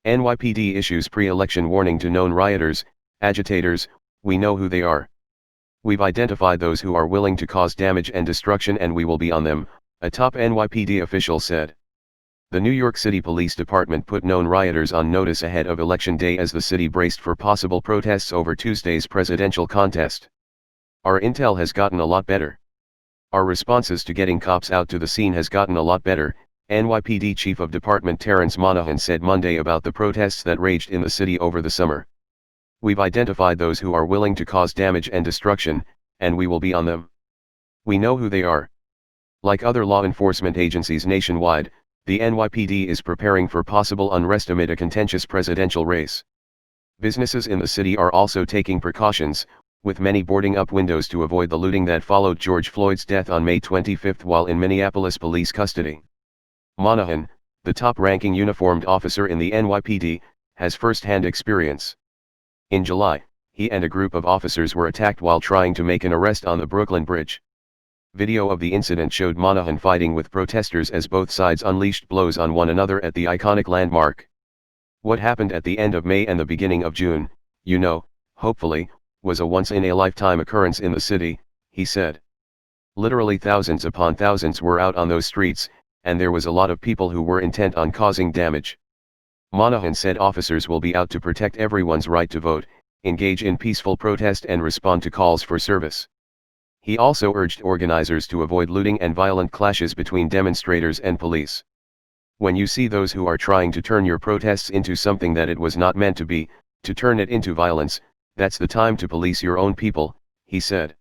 NYPD issues pre-election warning to known rioters, agitators. We know who they are. We've identified those who are willing to cause damage and destruction, and we will be on them, a top NYPD official said. The New York City Police Department put known rioters on notice ahead of Election Day as the city braced for possible protests over Tuesday's presidential contest. Our intel has gotten a lot better. Our responses to getting cops out to the scene has gotten a lot better, NYPD Chief of Department Terrence Monahan said Monday about the protests that raged in the city over the summer. We've identified those who are willing to cause damage and destruction, and we will be on them. We know who they are. Like other law enforcement agencies nationwide, the NYPD is preparing for possible unrest amid a contentious presidential race. Businesses in the city are also taking precautions, with many boarding up windows to avoid the looting that followed George Floyd's death on May 25 while in Minneapolis police custody. Monahan, the top-ranking uniformed officer in the NYPD, has first-hand experience. In July, he and a group of officers were attacked while trying to make an arrest on the Brooklyn Bridge. Video of the incident showed Monahan fighting with protesters as both sides unleashed blows on one another at the iconic landmark. What happened at the end of May and the beginning of June, hopefully, was a once-in-a-lifetime occurrence in the city, he said. Literally thousands upon thousands were out on those streets, and there was a lot of people who were intent on causing damage. Monahan said officers will be out to protect everyone's right to vote, engage in peaceful protest and respond to calls for service. He also urged organizers to avoid looting and violent clashes between demonstrators and police. When you see those who are trying to turn your protests into something that it was not meant to be, to turn it into violence, that's the time to police your own people, he said.